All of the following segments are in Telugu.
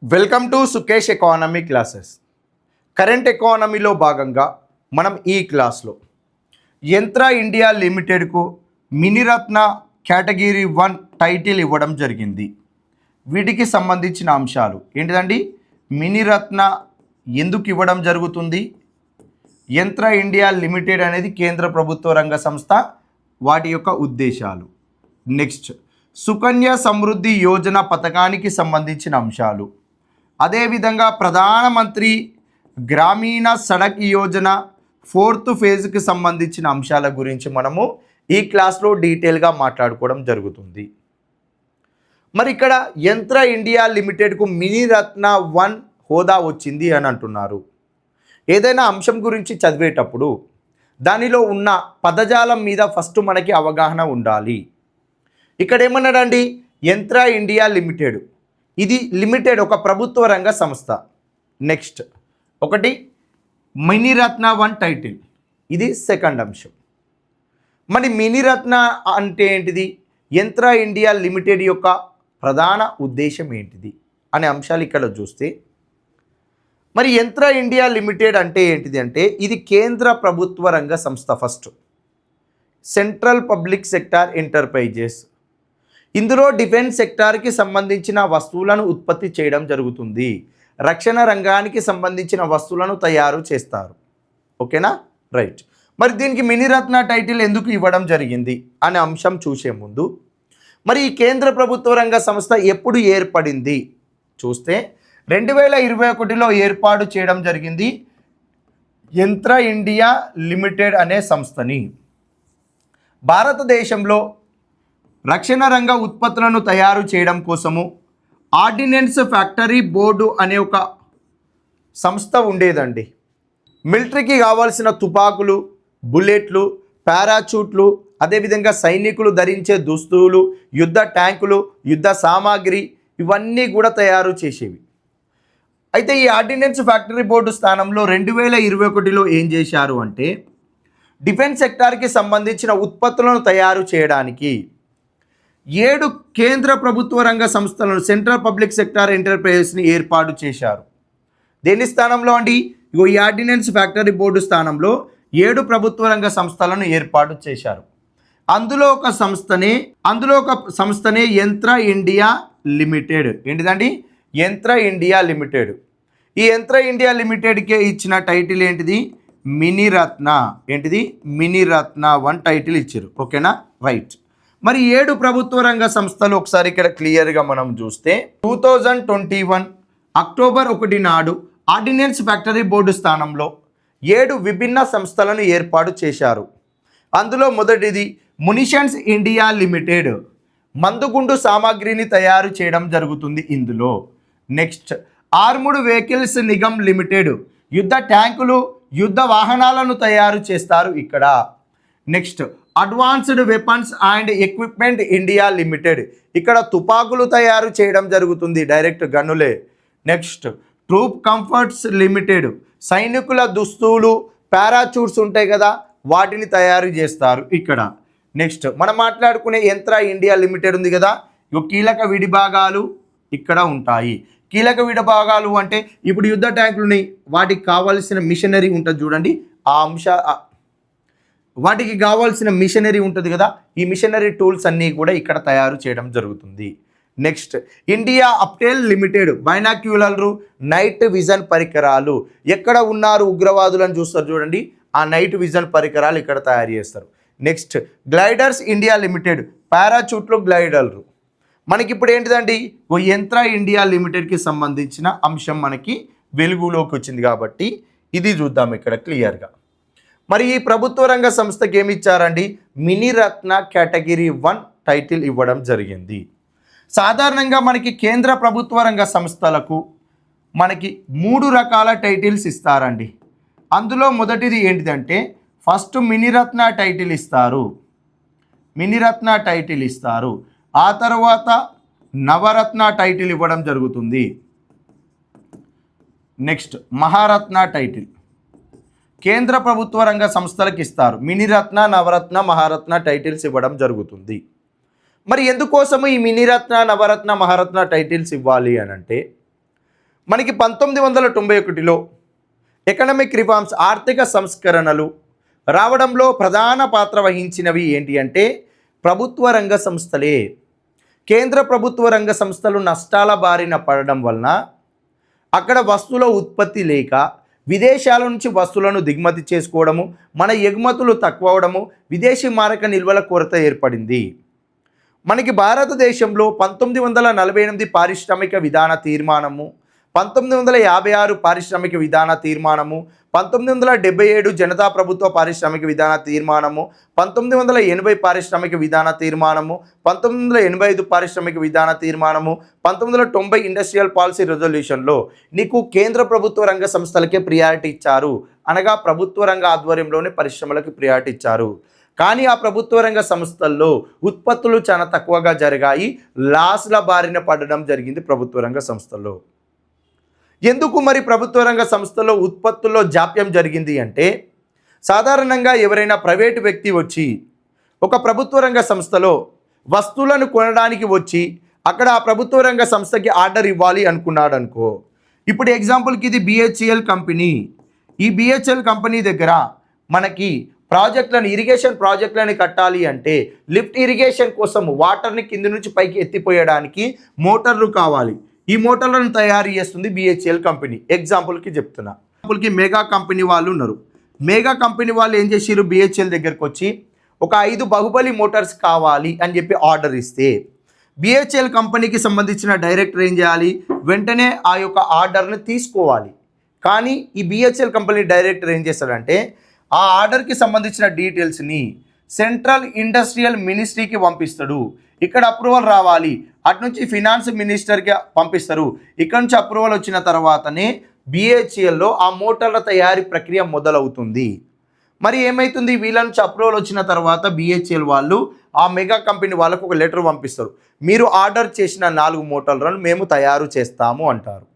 Welcome to Sukesh economy classes. Current ఎకానమీలో భాగంగా మనం ఈ క్లాస్లో యంత్ర ఇండియా లిమిటెడ్కు మినిరత్న కేటగిరీ 1 టైటిల్ ఇవ్వడం జరిగింది. వీటికి సంబంధించిన అంశాలు ఏంటిదండి? మినిరత్న ఎందుకు ఇవ్వడం జరుగుతుంది? యంత్ర ఇండియా లిమిటెడ్ అనేది కేంద్ర ప్రభుత్వ రంగ సంస్థ, వాటి యొక్క ఉద్దేశాలు. నెక్స్ట్, సుకన్య సమృద్ధి యోజన పథకానికి సంబంధించిన అంశాలు. అదేవిధంగా ప్రధానమంత్రి గ్రామీణ సడక్ యోజన 4th ఫేజ్కి సంబంధించిన అంశాల గురించి మనము ఈ క్లాస్లో డీటెయిల్గా మాట్లాడుకోవడం జరుగుతుంది. మరి ఇక్కడ యంత్ర ఇండియా లిమిటెడ్కు మినిరత్న 1 హోదా వచ్చింది అని అంటున్నారు. ఏదైనా అంశం గురించి చదివేటప్పుడు దానిలో ఉన్న పదజాలం మీద ఫస్ట్ మనకి అవగాహన ఉండాలి. ఇక్కడ ఏమన్నాడండి? యంత్ర ఇండియా లిమిటెడ్, ఇది లిమిటెడ్ ఒక ప్రభుత్వ రంగ సంస్థ. నెక్స్ట్, ఒకటి మినిరత్న 1 టైటిల్, ఇది సెకండ్ అంశం. మరి మినిరత్న అంటే ఏంటిది? యంత్ర ఇండియా లిమిటెడ్ యొక్క ప్రధాన ఉద్దేశం ఏంటిది అనే అంశాలు ఇక్కడ చూస్తే, మరి యంత్ర ఇండియా లిమిటెడ్ అంటే ఏంటిది అంటే ఇది కేంద్ర ప్రభుత్వ రంగ సంస్థ. First central public sector enterprises. ఇందులో డిఫెన్స్ సెక్టార్కి సంబంధించిన వస్తువులను ఉత్పత్తి చేయడం జరుగుతుంది. రక్షణ రంగానికి సంబంధించిన వస్తువులను తయారు చేస్తారు. ఓకేనా? రైట్. మరి దీనికి మినిరత్న టైటిల్ ఎందుకు ఇవ్వడం జరిగింది అనే అంశం చూసే ముందు, మరి ఈ కేంద్ర ప్రభుత్వ రంగ సంస్థ ఎప్పుడు ఏర్పడింది చూస్తే 2021లో ఏర్పాటు చేయడం జరిగింది యంత్ర ఇండియా లిమిటెడ్ అనే సంస్థని. భారతదేశంలో రక్షణ రంగ ఉత్పత్తులను తయారు చేయడం కోసము ఆర్డినెన్స్ ఫ్యాక్టరీ బోర్డు అనే ఒక సంస్థ ఉండేదండి. మిలిటరీకి కావాల్సిన తుపాకులు, బుల్లెట్లు, పారాచూట్లు, అదేవిధంగా సైనికులు ధరించే దుస్తులు, యుద్ధ ట్యాంకులు, యుద్ధ సామాగ్రి, ఇవన్నీ కూడా తయారు చేసేవి. అయితే ఈ ఆర్డినెన్స్ ఫ్యాక్టరీ బోర్డు స్థానంలో 2021లో ఏం చేశారు అంటే డిఫెన్స్ సెక్టార్కి సంబంధించిన ఉత్పత్తులను తయారు చేయడానికి 7 కేంద్ర ప్రభుత్వ రంగ సంస్థలను, సెంట్రల్ పబ్లిక్ సెక్టార్ ఎంటర్ప్రైజెస్ని ఏర్పాటు చేశారు. దేని స్థానంలో అండి? ఈ ఆర్డినెన్స్ ఫ్యాక్టరీ బోర్డు స్థానంలో 7 ప్రభుత్వ రంగ సంస్థలను ఏర్పాటు చేశారు. అందులో ఒక సంస్థనే యంత్ర ఇండియా లిమిటెడ్. ఏంటిదండి? యంత్ర ఇండియా లిమిటెడ్. ఈ యంత్ర ఇండియా లిమిటెడ్కే ఇచ్చిన టైటిల్ ఏంటిది? మినిరత్న. ఏంటిది? మినిరత్న 1 టైటిల్ ఇచ్చారు. ఓకేనా? రైట్. మరి 7 ప్రభుత్వ రంగ సంస్థలు ఒకసారి ఇక్కడ క్లియర్గా మనం చూస్తే 2021 అక్టోబర్ 1 నాడు ఆర్డినెన్స్ ఫ్యాక్టరీ బోర్డు స్థానంలో 7 విభిన్న సంస్థలను ఏర్పాటు చేశారు. అందులో మొదటిది మునిషన్స్ ఇండియా లిమిటెడ్, మందుగుండు సామాగ్రిని తయారు చేయడం జరుగుతుంది ఇందులో. Next, armoured vehicles Nigam limited, యుద్ధ ట్యాంకులు, యుద్ధ వాహనాలను తయారు చేస్తారు ఇక్కడ. Next, advanced weapons and equipment India limited, ఇక్కడ తుపాకులు తయారు చేయడం జరుగుతుంది, డైరెక్ట్ గన్నులే. నెక్స్ట్, ట్రూప్ కంఫర్ట్స్ లిమిటెడ్, సైనికుల దుస్తులు, పారాచూట్స్ ఉంటాయి కదా, వాటిని తయారు చేస్తారు ఇక్కడ. నెక్స్ట్, మనం మాట్లాడుకునే యంత్ర ఇండియా లిమిటెడ్ ఉంది కదా, కీలక విడిభాగాలు ఇక్కడ ఉంటాయి. కీలక విడిభాగాలు అంటే ఇప్పుడు యుద్ధ ట్యాంకులని, వాటికి కావాల్సిన మిషనరీ ఉంటుంది చూడండి, వాటికి కావాల్సిన మిషనరీ ఉంటుంది కదా, ఈ మిషనరీ టూల్స్ అన్నీ కూడా ఇక్కడ తయారు చేయడం జరుగుతుంది. నెక్స్ట్, ఇండియా అప్టెల్ లిమిటెడ్, బైనాక్యులర్లు, నైట్ విజన్ పరికరాలు, ఎక్కడ ఉన్నారు ఉగ్రవాదులను చూస్తారు చూడండి, ఆ నైట్ విజన్ పరికరాలు ఇక్కడ తయారు చేస్తారు. నెక్స్ట్, గ్లైడర్స్ ఇండియా లిమిటెడ్, పారాచూట్లు, గ్లైడర్లు. మనకి ఇప్పుడు ఏంటిదండి? ఓ యంత్ర ఇండియా లిమిటెడ్కి సంబంధించిన అంశం మనకి వెలుగులోకి వచ్చింది కాబట్టి ఇది చూద్దాం ఇక్కడ క్లియర్గా. మరి ఈ ప్రభుత్వ రంగ సంస్థకి ఏమి ఇచ్చారండి? మినిరత్న కేటగిరీ 1 టైటిల్ ఇవ్వడం జరిగింది. సాధారణంగా మనకి కేంద్ర ప్రభుత్వ రంగ సంస్థలకు మనకి 3 రకాల టైటిల్స్ ఇస్తారండి. అందులో మొదటిది ఏంటిదంటే ఫస్ట్ మినిరత్న టైటిల్ ఇస్తారు. మినిరత్న టైటిల్ ఇస్తారు. ఆ తర్వాత నవరత్న టైటిల్ ఇవ్వడం జరుగుతుంది. నెక్స్ట్, మహారత్న టైటిల్ కేంద్ర ప్రభుత్వ రంగ సంస్థలకు ఇస్తారు. మినిరత్న, నవరత్న, మహారత్న టైటిల్స్ ఇవ్వడం జరుగుతుంది. మరి ఎందుకోసము ఈ మినిరత్న, నవరత్న, మహారత్న టైటిల్స్ ఇవ్వాలి అని అంటే మనకి 1991లో ఎకనామిక్ రిఫార్మ్స్ ఆర్థిక సంస్కరణలు రావడంలో ప్రధాన పాత్ర వహించినవి ఏంటి అంటే ప్రభుత్వ రంగ సంస్థలే. కేంద్ర ప్రభుత్వ రంగ సంస్థలు నష్టాల బారిన పడడం వలన అక్కడ వస్తువుల ఉత్పత్తి లేక విదేశాల నుంచి వస్తువులను దిగుమతి చేసుకోవడము, మన ఎగుమతులు తక్కువ అవడము, విదేశీ మారక నిల్వల కొరత ఏర్పడింది. మనకి భారతదేశంలో 1948 పారిశ్రామిక విధాన తీర్మానము, 1956 పారిశ్రామిక విధాన తీర్మానము, 1977 జనతా ప్రభుత్వ పారిశ్రామిక విధాన తీర్మానము, 1980 పారిశ్రామిక విధాన తీర్మానము, 1985 పారిశ్రామిక విధాన తీర్మానము, 1990 ఇండస్ట్రియల్ పాలసీ రెజల్యూషన్లో నీకు కేంద్ర ప్రభుత్వ రంగ సంస్థలకే ప్రియారిటీ ఇచ్చారు. అనగా ప్రభుత్వ రంగ ఆధ్వర్యంలోనే పరిశ్రమలకు ప్రియారిటీ ఇచ్చారు. కానీ ఆ ప్రభుత్వ రంగ సంస్థల్లో ఉత్పత్తులు చాలా తక్కువగా జరిగాయి, లాస్ల బారిన పడడం జరిగింది ప్రభుత్వ రంగ సంస్థల్లో. ఎందుకు మరి ప్రభుత్వ రంగ సంస్థల్లో ఉత్పత్తుల్లో జాప్యం జరిగింది అంటే సాధారణంగా ఎవరైనా ప్రైవేటు వ్యక్తి వచ్చి ఒక ప్రభుత్వ రంగ సంస్థలో వస్తువులను కొనడానికి వచ్చి అక్కడ ఆ ప్రభుత్వ రంగ సంస్థకి ఆర్డర్ ఇవ్వాలి అనుకున్నాడు అనుకో. ఇప్పుడు ఎగ్జాంపుల్కి ఇది బిహెచ్ఎల్ కంపెనీ. ఈ బిహెచ్ఎల్ కంపెనీ దగ్గర మనకి ఇరిగేషన్ ప్రాజెక్టులను కట్టాలి అంటే లిఫ్ట్ ఇరిగేషన్ కోసం వాటర్ని కింది నుంచి పైకి ఎత్తిపోయడానికి మోటార్లు కావాలి. ఈ మోటార్లను తయారు చేస్తుంది బిహెచ్ఎల్ కంపెనీ. ఎగ్జాంపుల్కి చెప్తున్నా. ఎగ్జాంపుల్కి మెగా కంపెనీ వాళ్ళు ఉన్నారు. మెగా కంపెనీ వాళ్ళు ఏం చేసారు, బిహెచ్ఎల్ దగ్గరకు వచ్చి ఒక 5 బాహుబలి మోటార్స్ కావాలి అని చెప్పి ఆర్డర్ ఇస్తే బిహెచ్ఎల్ కంపెనీకి సంబంధించిన డైరెక్టర్ ఏం చేయాలి, వెంటనే ఆ యొక్క ఆర్డర్ని తీసుకోవాలి. కానీ ఈ బిహెచ్ఎల్ కంపెనీ డైరెక్టర్ ఏం చేస్తాడంటే ఆ ఆర్డర్కి సంబంధించిన డీటెయిల్స్ని సెంట్రల్ ఇండస్ట్రియల్ మినిస్ట్రీకి పంపిస్తాడు. ఇక్కడ అప్రూవల్ రావాలి, అటు నుంచి ఫినాన్స్ మినిస్టర్కి పంపిస్తారు. ఇక్కడ నుంచి అప్రూవల్ వచ్చిన తర్వాతనే బిహెచ్ఎల్లో ఆ మోటార్ల తయారీ ప్రక్రియ మొదలవుతుంది. మరి ఏమవుతుంది, వీళ్ళ నుంచి అప్రూవల్ వచ్చిన తర్వాత బిహెచ్ఎల్ వాళ్ళు ఆ మెగా కంపెనీ వాళ్ళకు ఒక లెటర్ పంపిస్తారు. మీరు ఆర్డర్ చేసిన 4 మోటార్లను మేము తయారు చేస్తాము అంటారు.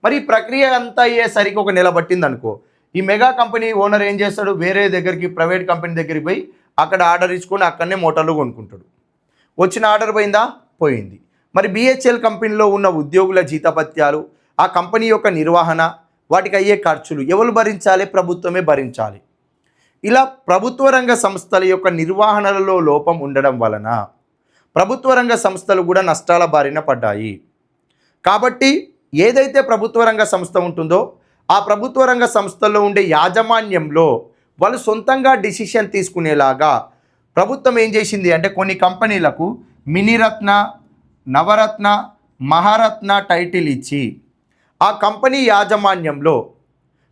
మరి ఈ ప్రక్రియ అంతా అయ్యేసరికి ఒక నెల పట్టింది అనుకో. ఈ మెగా కంపెనీ ఓనర్ ఏం చేస్తాడు, వేరే దగ్గరికి ప్రైవేట్ కంపెనీ దగ్గరికి పోయి అక్కడ ఆర్డర్ ఇచ్చుకొని అక్కడనే మోటార్లు కొనుక్కుంటాడు. వచ్చిన ఆర్డర్ పోయిందా, పోయింది. మరి బిహెచ్ఎల్ కంపెనీలో ఉన్న ఉద్యోగుల జీతభత్యాలు, ఆ కంపెనీ యొక్క నిర్వహణ, వాటికి అయ్యే ఖర్చులు ఎవరు భరించాలి, ప్రభుత్వమే భరించాలి. ఇలా ప్రభుత్వ రంగ సంస్థల యొక్క నిర్వహణలో లోపం ఉండడం వలన ప్రభుత్వ రంగ సంస్థలు కూడా నష్టాల బారిన పడ్డాయి. కాబట్టి ఏదైతే ప్రభుత్వ రంగ సంస్థ ఉంటుందో ఆ ప్రభుత్వ రంగ సంస్థల్లో ఉండే యాజమాన్యంలో వాళ్ళు సొంతంగా డిసిషన్ తీసుకునేలాగా ప్రభుత్వం ఏం చేసింది అంటే కొన్ని కంపెనీలకు మినిరత్న, నవరత్న, మహారత్న టైటిల్ ఇచ్చి ఆ కంపెనీ యాజమాన్యంలో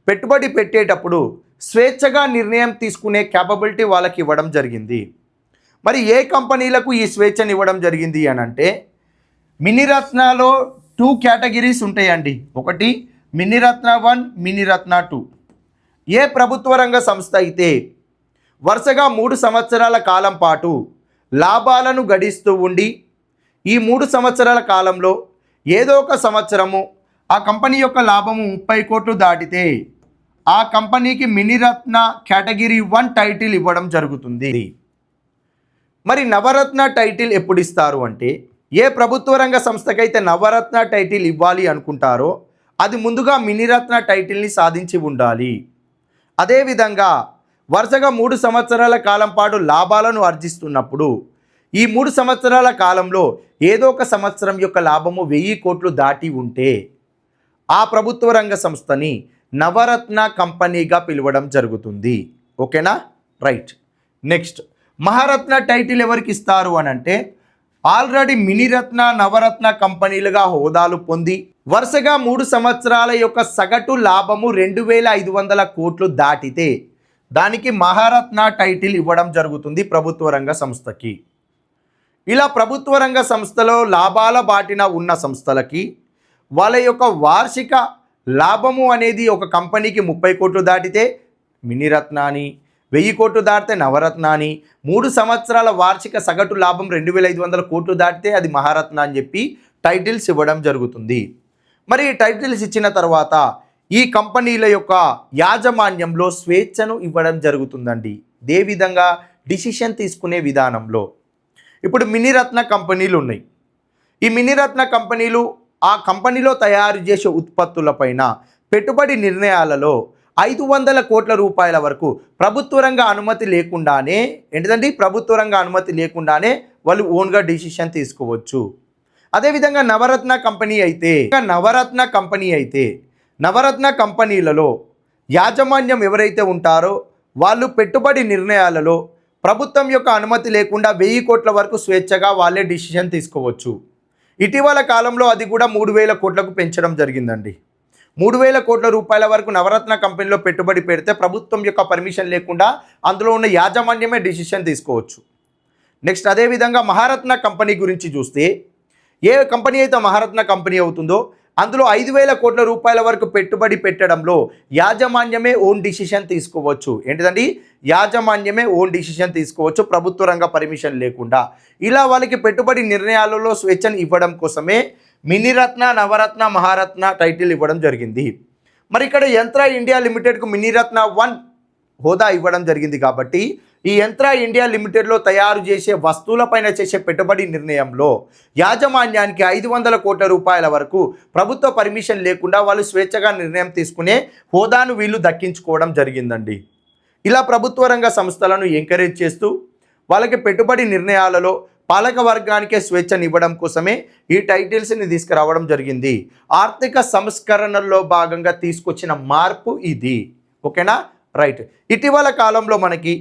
పెట్టుబడి పెట్టేటప్పుడు స్వేచ్ఛగా నిర్ణయం తీసుకునే క్యాపబిలిటీ వాళ్ళకి ఇవ్వడం జరిగింది. మరి ఏ కంపెనీలకు ఈ స్వేచ్ఛను ఇవ్వడం జరిగింది అని అంటే మినిరత్నలో 2 కేటగిరీస్ ఉంటాయండి. ఒకటి మినిరత్న 1, మినిరత్న 2. ఏ ప్రభుత్వ రంగ సంస్థ అయితే వరుసగా 3 సంవత్సరాల కాలం పాటు లాభాలను గడిస్తూ ఉండి ఈ 3 సంవత్సరాల కాలంలో ఏదో ఒక సంవత్సరము ఆ కంపెనీ యొక్క లాభము 30 కోట్లు దాటితే ఆ కంపెనీకి మినిరత్న కేటగిరీ 1 టైటిల్ ఇవ్వడం జరుగుతుంది. మరి నవరత్న టైటిల్ ఎప్పుడు ఇస్తారు అంటే ఏ ప్రభుత్వ రంగ సంస్థకైతే నవరత్న టైటిల్ ఇవ్వాలి అనుకుంటారో అది ముందుగా మినిరత్న టైటిల్ని సాధించి ఉండాలి. అదేవిధంగా వరుసగా 3 సంవత్సరాల కాలం పాటు లాభాలను ఆర్జిస్తున్నప్పుడు ఈ 3 సంవత్సరాల కాలంలో ఏదో ఒక సంవత్సరం యొక్క లాభము 1000 కోట్లు దాటి ఉంటే ఆ ప్రభుత్వ రంగ సంస్థని నవరత్న కంపెనీగా పిలవడం జరుగుతుంది. ఓకేనా, రైట్. నెక్స్ట్ మహారత్న టైటిల్ ఎవరికి ఇస్తారు అని అంటే ఆల్రెడీ మినిరత్న, నవరత్న కంపెనీలుగా హోదాలు పొంది వరుసగా 3 సంవత్సరాల యొక్క సగటు లాభము 2500 కోట్లు దాటితే దానికి మహారత్న టైటిల్ ఇవ్వడం జరుగుతుంది ప్రభుత్వ రంగ సంస్థకి. ఇలా ప్రభుత్వ రంగ సంస్థలో లాభాల బాటిన ఉన్న సంస్థలకి వాళ్ళ యొక్క వార్షిక లాభము అనేది ఒక కంపెనీకి 30 కోట్లు దాటితే మినిరత్న అని, 1000 కోట్లు దాటితే నవరత్న అని, 3 సంవత్సరాల వార్షిక సగటు లాభం 2500 కోట్లు దాటితే అది మహారత్న అని చెప్పి టైటిల్స్ ఇవ్వడం జరుగుతుంది. మరి ఈ టైటిల్స్ ఇచ్చిన తర్వాత ఈ కంపెనీల యొక్క యాజమాన్యంలో స్వేచ్ఛను ఇవ్వడం జరుగుతుందండి. ఏ విధంగా, డిసిషన్ తీసుకునే విధానంలో. ఇప్పుడు మినిరత్న కంపెనీలు ఉన్నాయి. ఈ మినిరత్న కంపెనీలు ఆ కంపెనీలో తయారు చేసే ఉత్పత్తులపైన పెట్టుబడి నిర్ణయాలలో 500 కోట్ల రూపాయల వరకు ప్రభుత్వ రంగ అనుమతి లేకుండానే ఏంటిదండి ప్రభుత్వ రంగ అనుమతి లేకుండానే వాళ్ళు ఓన్గా డిసిషన్ తీసుకోవచ్చు. అదేవిధంగా నవరత్న కంపెనీలలో యాజమాన్యం ఎవరైతే ఉంటారో వాళ్ళు పెట్టుబడి నిర్ణయాలలో ప్రభుత్వం యొక్క అనుమతి లేకుండా 1000 కోట్ల వరకు స్వేచ్ఛగా వాళ్ళే డిసిషన్ తీసుకోవచ్చు. ఇటీవల కాలంలో అది కూడా 3000 కోట్లకు పెంచడం జరిగిందండి. 3000 కోట్ల రూపాయల వరకు నవరత్న కంపెనీలో పెట్టుబడి పెడితే ప్రభుత్వం యొక్క పర్మిషన్ లేకుండా అందులో ఉన్న యాజమాన్యమే డిసిషన్ తీసుకోవచ్చు. నెక్స్ట్ అదేవిధంగా మహారత్న కంపెనీ గురించి చూస్తే ఏ కంపెనీ అయితే మహారత్న కంపెనీ అవుతుందో అందులో 5000 కోట్ల రూపాయల వరకు పెట్టుబడి పెట్టడంలో యాజమాన్యమే ఓన్ డిసిషన్ తీసుకోవచ్చు. ఏంటిదండి యాజమాన్యమే ఓన్ డిసిషన్ తీసుకోవచ్చు ప్రభుత్వ రంగ పర్మిషన్ లేకుండా. ఇలా వాళ్ళకి పెట్టుబడి నిర్ణయాలలో స్వేచ్ఛను ఇవ్వడం కోసమే మినిరత్న, నవరత్న, మహారత్న టైటిల్ ఇవ్వడం జరిగింది. మరి ఇక్కడ యంత్ర ఇండియా లిమిటెడ్కు మినిరత్న 1 హోదా ఇవ్వడం జరిగింది కాబట్టి ఈ యంత్ర ఇండియా లిమిటెడ్లో తయారు చేసే వస్తువులపైన చేసే పెట్టుబడి నిర్ణయంలో యాజమాన్యానికి 500 కోట్ల రూపాయల వరకు ప్రభుత్వ పర్మిషన్ లేకుండా వాళ్ళు స్వేచ్ఛగా నిర్ణయం తీసుకునే హోదాను వీళ్ళు దక్కించుకోవడం జరిగిందండి. ఇలా ప్రభుత్వ రంగ సంస్థలను ఎంకరేజ్ చేస్తూ వాళ్ళకి పెట్టుబడి నిర్ణయాలలో పాలక వర్గానికే స్వేచ్ఛనివ్వడం కోసమే ఈ టైటిల్స్ని తీసుకురావడం జరిగింది. ఆర్థిక సంస్కరణల్లో భాగంగా తీసుకొచ్చిన మార్పు ఇది. ఓకేనా, రైట్. ఇటీవల కాలంలో మనకి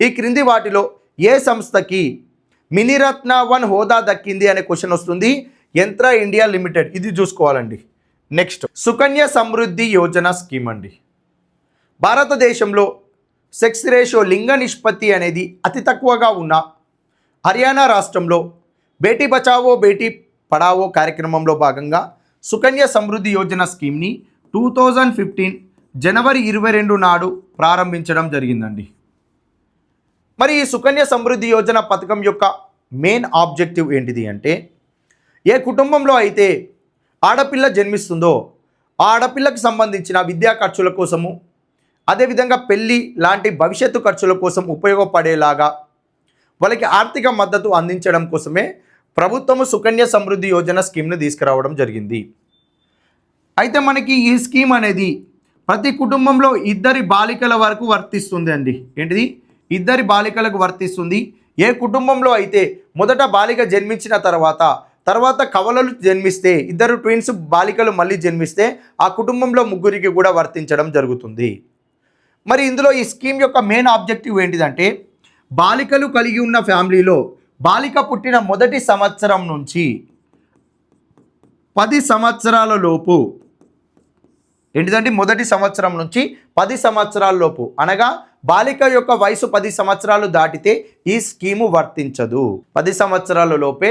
ఈ క్రింది వాటిలో ఏ సంస్థకి మినిరత్న 1 హోదా దక్కింది అనే క్వశ్చన్ వస్తుంది. యంత్ర ఇండియా లిమిటెడ్, ఇది చూసుకోవాలండి. నెక్స్ట్ సుకన్య సమృద్ధి యోజన స్కీమ్ అండి. భారతదేశంలో సెక్స్ రేషియో లింగ నిష్పత్తి అనేది అతి తక్కువగా ఉన్న హర్యానా రాష్ట్రంలో బేటీ బచావో బేటీ పడావో కార్యక్రమంలో భాగంగా సుకన్య సమృద్ధి యోజన స్కీమ్ని 2015 జనవరి 22 నాడు ప్రారంభించడం జరిగిందండి. మరి ఈ సుకన్య సమృద్ధి యోజన పథకం యొక్క మెయిన్ ఆబ్జెక్టివ్ ఏంటిది అంటే ఏ కుటుంబంలో అయితే ఆడపిల్ల జన్మిస్తుందో ఆ ఆడపిల్లకు సంబంధించిన విద్యా ఖర్చుల కోసము అదేవిధంగా పెళ్ళి లాంటి భవిష్యత్తు ఖర్చుల కోసం ఉపయోగపడేలాగా వాళ్ళకి ఆర్థిక మద్దతు అందించడం కోసమే ప్రభుత్వము సుకన్య సమృద్ధి యోజన స్కీమ్ని తీసుకురావడం జరిగింది. అయితే మనకి ఈ స్కీమ్ అనేది ప్రతి కుటుంబంలో 2 బాలికల వరకు వర్తిస్తుంది అండి. ఏంటిది 2 బాలికలకు వర్తిస్తుంది. ఏ కుటుంబంలో అయితే మొదట బాలిక జన్మించిన తర్వాత కవలలు జన్మిస్తే 2 ట్విన్స్ బాలికలు మళ్ళీ జన్మిస్తే ఆ కుటుంబంలో 3కి కూడా వర్తించడం జరుగుతుంది. మరి ఇందులో ఈ స్కీమ్ యొక్క మెయిన్ ఆబ్జెక్టివ్ ఏంటిదంటే బాలికలు కలిగి ఉన్న ఫ్యామిలీలో బాలిక పుట్టిన మొదటి సంవత్సరం నుంచి 10 సంవత్సరాల లోపు ఏంటిదంటే మొదటి సంవత్సరం నుంచి 10 సంవత్సరాల లోపు అనగా బాలిక యొక్క వయసు 10 సంవత్సరాలు దాటితే ఈ స్కీము వర్తించదు. 10 సంవత్సరాల లోపే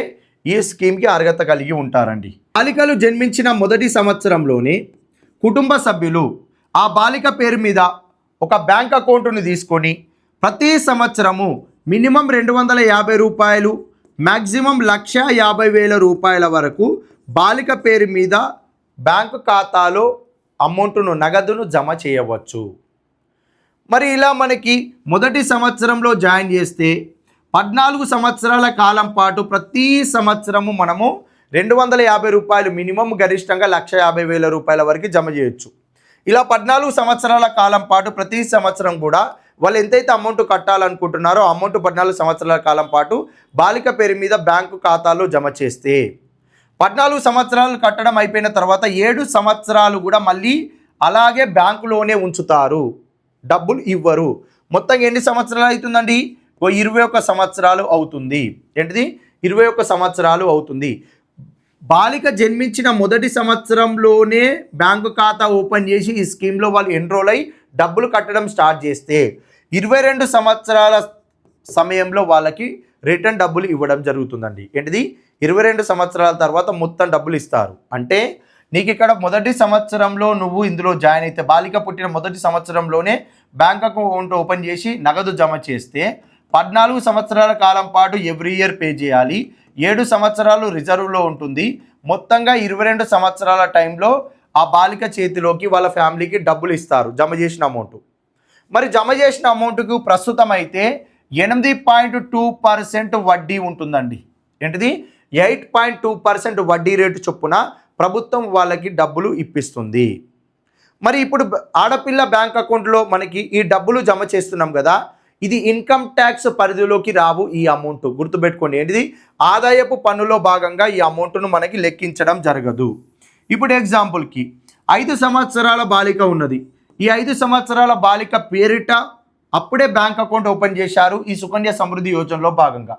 ఈ స్కీమ్కి అర్హత కలిగి ఉంటారండి. బాలికలు జన్మించిన మొదటి సంవత్సరంలోనే కుటుంబ సభ్యులు ఆ బాలిక పేరు మీద ఒక బ్యాంక్ అకౌంట్ను తీసుకొని ప్రతి సంవత్సరము మినిమం 250 రూపాయలు మ్యాక్సిమం 1,50,000 రూపాయల వరకు బాలిక పేరు మీద బ్యాంకు ఖాతాలో అమౌంట్ను నగదును జమ చేయవచ్చు. మరి ఇలా మనకి మొదటి సంవత్సరంలో జాయిన్ చేస్తే 14 సంవత్సరాల కాలం పాటు ప్రతి సంవత్సరము మనము 250 రూపాయలు మినిమం గరిష్టంగా 1,50,000 రూపాయల వరకు జమ చేయొచ్చు. ఇలా 14 సంవత్సరాల కాలం పాటు ప్రతి సంవత్సరం కూడా వాళ్ళు ఎంతైతే అమౌంట్ కట్టాలనుకుంటున్నారో అమౌంట్ 14 సంవత్సరాల కాలం పాటు బాలిక పేరు మీద బ్యాంకు ఖాతాలో జమ చేస్తే 14 సంవత్సరాలు కట్టడం అయిపోయిన తర్వాత 7 సంవత్సరాలు కూడా మళ్ళీ అలాగే బ్యాంకులోనే ఉంచుతారు, డబ్బులు ఇవ్వరు. మొత్తం ఎన్ని సంవత్సరాలు అవుతుందండి? 21 సంవత్సరాలు అవుతుంది. ఏంటిది 21 సంవత్సరాలు అవుతుంది. బాలిక జన్మించిన మొదటి సంవత్సరంలోనే బ్యాంకు ఖాతా ఓపెన్ చేసి ఈ స్కీమ్లో వాళ్ళు ఎన్రోల్ అయ్యి డబ్బులు కట్టడం స్టార్ట్ చేస్తే 22 సంవత్సరాల సమయంలో వాళ్ళకి రిటర్న్ డబ్బులు ఇవ్వడం జరుగుతుందండి. ఏంటిది 22 సంవత్సరాల తర్వాత మొత్తం డబ్బులు ఇస్తారు. అంటే నీకు ఇక్కడ మొదటి సంవత్సరంలో నువ్వు ఇందులో జాయిన్ అయితే బాలిక పుట్టిన మొదటి సంవత్సరంలోనే బ్యాంక్ అకౌంట్ ఓపెన్ చేసి నగదు జమ చేస్తే 14 సంవత్సరాల కాలం పాటు ఎవ్రీ ఇయర్ పే చేయాలి. 7 సంవత్సరాలు రిజర్వ్లో ఉంటుంది. మొత్తంగా 22 సంవత్సరాల టైంలో ఆ బాలిక చేతిలోకి వాళ్ళ ఫ్యామిలీకి డబ్బులు ఇస్తారు జమ చేసిన అమౌంట్. మరి జమ చేసిన అమౌంట్కు ప్రస్తుతం అయితే 8.2% వడ్డీ ఉంటుందండి. ఏంటిది 8.2% వడ్డీ రేటు చొప్పున ప్రభుత్వం వాళ్ళకి డబ్బులు ఇప్పిస్తుంది. మరి ఇప్పుడు ఆడపిల్ల బ్యాంక్ అకౌంట్లో మనకి ఈ డబ్బులు జమ చేస్తున్నాం కదా, ఇది ఇన్కమ్ ట్యాక్స్ పరిధిలోకి రావు. ఈ అమౌంట్ గుర్తుపెట్టుకోండి, ఏంటిది ఆదాయపు పన్నులో భాగంగా ఈ అమౌంట్ను మనకి లెక్కించడం జరగదు. ఇప్పుడు ఎగ్జాంపుల్కి 5 సంవత్సరాల బాలిక ఉన్నది. ఈ 5 సంవత్సరాల బాలిక పేరిట అప్పుడే బ్యాంక్ అకౌంట్ ఓపెన్ చేశారు ఈ సుకన్య సమృద్ధి యోజనలో భాగంగా.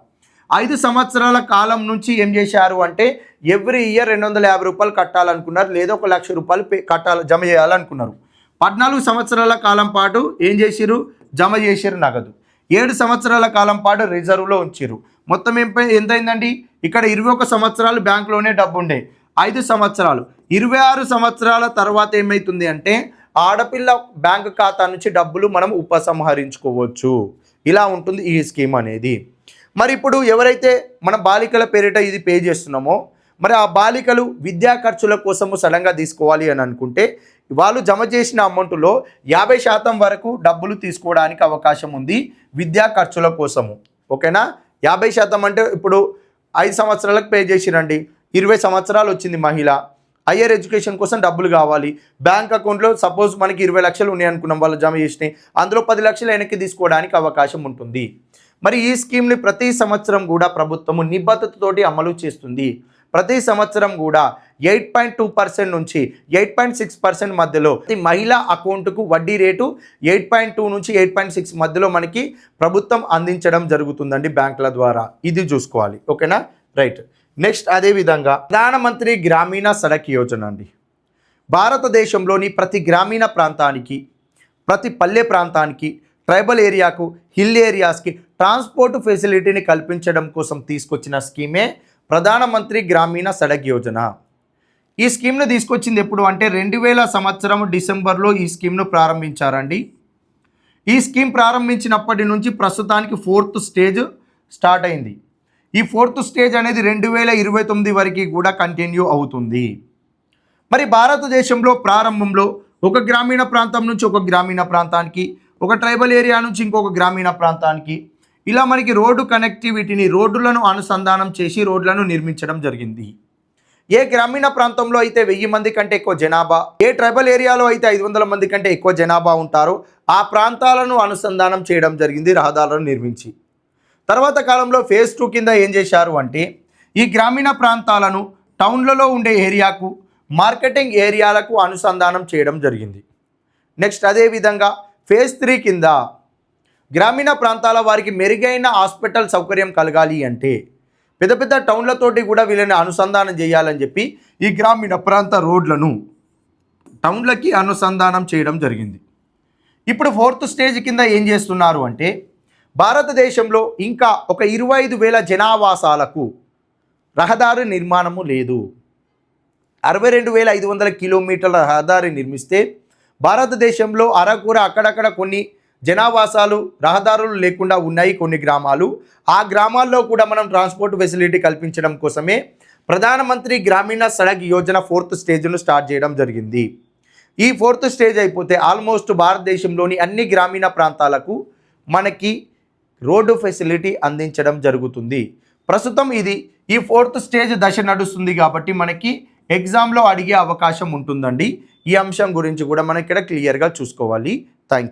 5 సంవత్సరాల కాలం నుంచి ఏం చేశారు అంటే ఎవ్రీ ఇయర్ 250 రూపాయలు కట్టాలనుకున్నారు, లేదా 1 లక్ష రూపాయలు జమ చేయాలనుకున్నారు. 14 సంవత్సరాల కాలం పాటు ఏం చేసిరు, జమ చేసిరు నగదు. 7 సంవత్సరాల కాలం పాటు రిజర్వ్లో ఉంచారు. మొత్తం ఎంతైందండి, ఇక్కడ 21 సంవత్సరాలు బ్యాంకులోనే డబ్బు ఉండే. 5 సంవత్సరాలు 26 సంవత్సరాల తర్వాత ఏమవుతుంది అంటే ఆడపిల్ల బ్యాంక్ ఖాతా నుంచి డబ్బులు మనం ఉపసంహరించుకోవచ్చు. ఇలా ఉంటుంది ఈ స్కీమ్ అనేది. మరి ఇప్పుడు ఎవరైతే మన బాలికల పేరిట ఇది పే చేస్తున్నామో, మరి ఆ బాలికలు విద్యా ఖర్చుల కోసము సడన్గా తీసుకోవాలి అని అనుకుంటే వాళ్ళు జమ చేసిన అమౌంట్లో 50% వరకు డబ్బులు తీసుకోవడానికి అవకాశం ఉంది విద్యా ఖర్చుల కోసము. ఓకేనా, 50% అంటే ఇప్పుడు 5 సంవత్సరాలకు పే చేసిరండి, 20 సంవత్సరాలు వచ్చింది మహిళ, హయ్యర్ ఎడ్యుకేషన్ కోసం డబ్బులు కావాలి. బ్యాంక్ అకౌంట్లో సపోజ్ మనకి 20 లక్షలు ఉన్నాయి అనుకున్నాం, వాళ్ళు జమ చేసినాయి, అందులో 10 లక్షలు వెనక్కి తీసుకోవడానికి అవకాశం ఉంటుంది. మరి ఈ స్కీమ్ని ప్రతి సంవత్సరం కూడా ప్రభుత్వము నిబద్ధతతోటి అమలు చేస్తుంది. ప్రతి సంవత్సరం కూడా 8.2% నుంచి 8.6% మధ్యలో మహిళా అకౌంట్కు వడ్డీ రేటు 8.2 నుంచి 8.6 మధ్యలో మనకి ప్రభుత్వం అందించడం జరుగుతుందండి బ్యాంకుల ద్వారా. ఇది చూసుకోవాలి. ఓకేనా, రైట్. నెక్స్ట్ అదేవిధంగా ప్రధానమంత్రి గ్రామీణ సడక్ యోజన అండి. భారతదేశంలోని ప్రతి గ్రామీణ ప్రాంతానికి, ప్రతి పల్లె ప్రాంతానికి, ట్రైబల్ ఏరియాకు, హిల్ ఏరియాస్కి ట్రాన్స్పోర్ట్ ఫెసిలిటీని కల్పించడం కోసం తీసుకొచ్చిన స్కీమే ప్రధానమంత్రి గ్రామీణ సడక్ యోజన. ఈ స్కీమ్ను తీసుకొచ్చింది ఎప్పుడు అంటే 2000 సంవత్సరం డిసెంబర్లో ఈ స్కీమ్ను ప్రారంభించారండి. ఈ స్కీమ్ ప్రారంభించినప్పటి నుంచి ప్రస్తుతానికి 4th స్టేజ్ స్టార్ట్ అయింది. ఈ 4th స్టేజ్ అనేది 2029 వరకు కూడా కంటిన్యూ అవుతుంది. మరి భారతదేశంలో ప్రారంభంలో ఒక గ్రామీణ ప్రాంతం నుంచి ఒక గ్రామీణ ప్రాంతానికి, ఒక ట్రైబల్ ఏరియా నుంచి ఇంకొక గ్రామీణ ప్రాంతానికి ఇలా మనకి రోడ్డు కనెక్టివిటీని, రోడ్డులను అనుసంధానం చేసి రోడ్లను నిర్మించడం జరిగింది. ఏ గ్రామీణ ప్రాంతంలో అయితే 1000 మంది కంటే ఎక్కువ జనాభా, ఏ ట్రైబల్ ఏరియాలో అయితే 500 మంది కంటే ఎక్కువ జనాభా ఉంటారో ఆ ప్రాంతాలను అనుసంధానం చేయడం జరిగింది రహదారులను నిర్మించి. తర్వాత కాలంలో ఫేజ్ 2 కింద ఏం చేశారు అంటే ఈ గ్రామీణ ప్రాంతాలను టౌన్లలో ఉండే ఏరియాకు, మార్కెటింగ్ ఏరియాలకు అనుసంధానం చేయడం జరిగింది. నెక్స్ట్ అదేవిధంగా ఫేజ్ 3 కింద గ్రామీణ ప్రాంతాల వారికి మెరుగైన హాస్పిటల్ సౌకర్యం కలగాలి అంటే పెద్ద పెద్ద టౌన్లతోటి కూడా వీళ్ళని అనుసంధానం చేయాలని చెప్పి ఈ గ్రామీణ ప్రాంత రోడ్లను టౌన్లకి అనుసంధానం చేయడం జరిగింది. ఇప్పుడు 4th స్టేజ్ కింద ఏం చేస్తున్నారు అంటే భారతదేశంలో ఇంకా ఒక 25,000 జనావాసాలకు రహదారి నిర్మాణము లేదు. 62,500 కిలోమీటర్ల రహదారి నిర్మిస్తే భారతదేశంలో అరకూర అక్కడక్కడ కొన్ని జనావాసాలు, రహదారులు లేకుండా ఉన్నాయి కొన్ని గ్రామాలు. ఆ గ్రామాల్లో కూడా మనం ట్రాన్స్పోర్ట్ ఫెసిలిటీ కల్పించడం కోసమే ప్రధానమంత్రి గ్రామీణ సడక్ యోజన 4th స్టేజ్ను స్టార్ట్ చేయడం జరిగింది. ఈ 4th స్టేజ్ అయిపోతే ఆల్మోస్ట్ భారతదేశంలోని అన్ని గ్రామీణ ప్రాంతాలకు మనకి రోడ్డు ఫెసిలిటీ అందించడం జరుగుతుంది. ప్రస్తుతం ఇది ఈ 4th స్టేజ్ దశ నడుస్తుంది కాబట్టి మనకి ఎగ్జామ్లో అడిగే అవకాశం ఉంటుందండి. ఈ అంశం గురించి కూడా మనం ఇక్కడ క్లియర్గా చూసుకోవాలి.